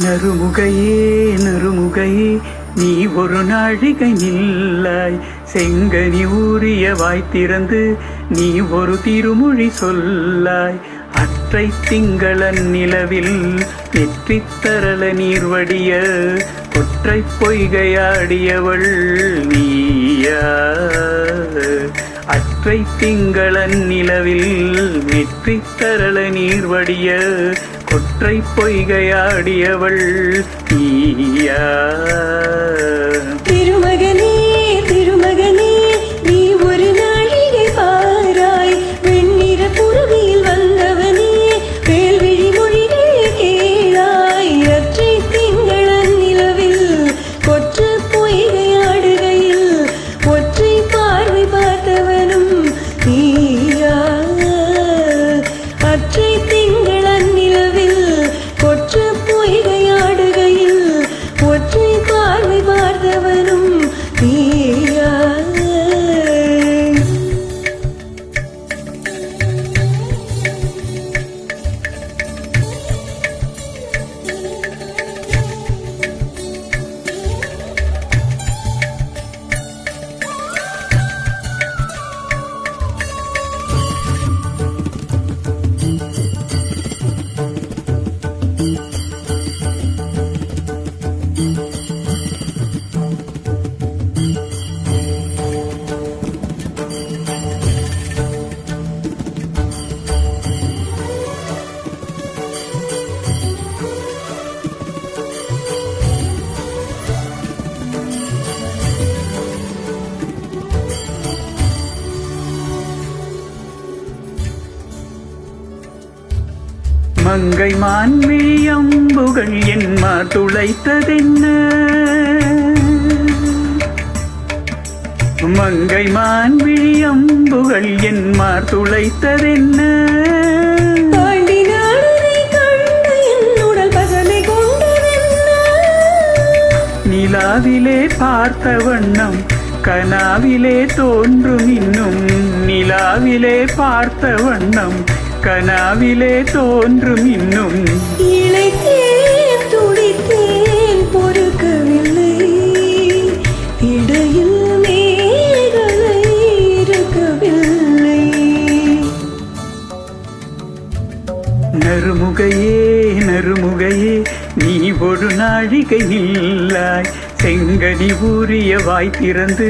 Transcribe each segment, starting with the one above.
நறுமுகையே நறுமுகையே நீ ஒரு நாழிகை நில்லாய், செங்கனி ஊறிய வாய் திறந்து நீ ஒரு திருமொழி சொல்லாய். அற்றை திங்களன் நிலவில் நெற்றித் தரள நீர் வடிய ஒற்றை பொய்கையாடியவள் நீயா. அற்றை திங்களன் நிலவில் நெற்றித் தரள நீர் வடிய ஒற்றை பொய்கையாடியவள் நீயா. திருமகனே திருமகனே நீ ஒரு நாழிகை பாராய், வெண்ணிற புறவியில் வந்தவனே வேல்விழி மொழிகள் கேளாய். அற்றை திங்களன் நிலவில் கொற்ற பொய்கையாடுகையில் ஒற்றை பார்வை பார்த்தவனும் நீயா. அற்றை திங்களன் நிலவில் கொற்ற பொய்கையாடுகையில் ஒற்றை பார்வை பார்த்தவனும் நீயா. மங்கை மான்விழி அம்புகள் என் துளைத்ததென்ன, மங்கை மான்விழி அம்புகள் என் துளைத்ததென்ன. நிலாவிலே பார்த்த வண்ணம் கனாவிலே தோன்றும் இன்னும், நிலாவிலே பார்த்த வண்ணம் கனாவிலே தோன்றும் இன்னும். இளைத்தேன் துடித்தேன் பொறுக்கவில்லை, இடையில் மேகலை இருக்கவில்லை. நறுமுகையே நறுமுகையே நீ ஒரு நாழிகை நில்லாய், செங்கனி ஊறிய வாய் திறந்து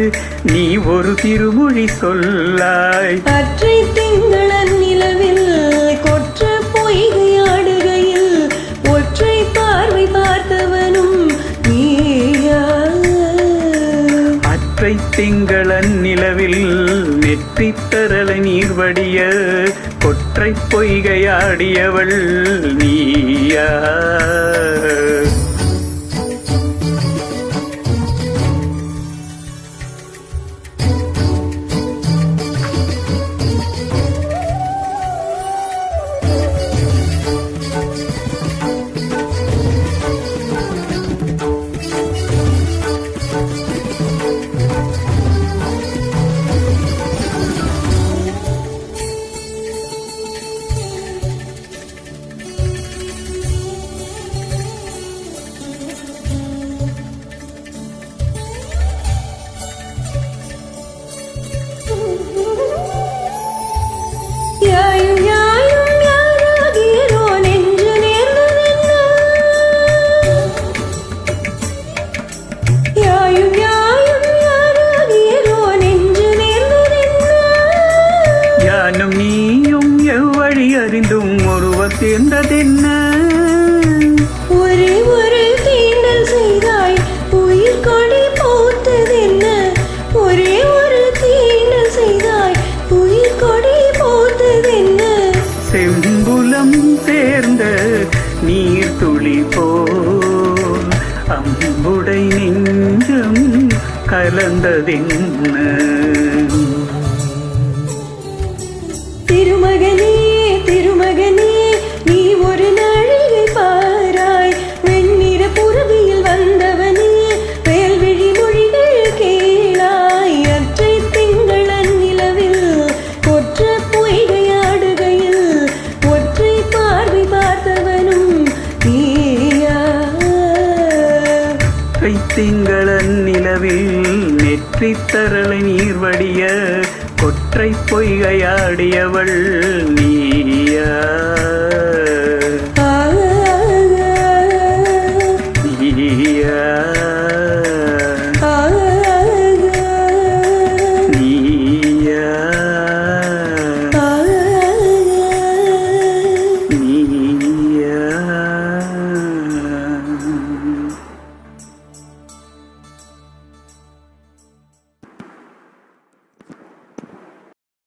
நீ ஒரு திருமொழி சொல்லாய். அற்றை திங்களன் நிலவில் கொற்ற பொய்கையாடுகையில் ஒற்றை பார்வை பார்த்தவனும் நீயா. அற்றை திங்களன் நிலவில் நெற்றித் தரள நீர் வடிய ஒற்றை பொய்கையாடியவள் நீயா. யானும் நீயும் எவ்வழி அறிந்தும் ஒருவர் சேர்ந்ததென்ன, ஒரே ஒரு தீண்டல் செய்தாய் உயிர் கொடி போத்ததென்ன, ஒரே ஒரு தீண்டல் செய்தாய் உயிர் கொடி போத்ததென்ன. செம்புலம் சேர்ந்த நீர் துளி போல் அம்புடை நெஞ்சம் கலந்ததென்ன. திருமகனே திருமகனே நீ ஒரு நாழிகை பாராய், வெண்ணிற புறவியில் வந்தவனே வேல்விழி மொழிகள் கேளாய். அற்றை திங்களன் நிலவில் கொற்ற பொய்கையாடுகையில் ஒற்றை பார்வை பார்த்தவனும் நீயா. கொற்றை திங்களன் நிலவில் நெற்றி தரளை நீர் வடிய கொற்றை பொய்கையாடியவள் நீயா?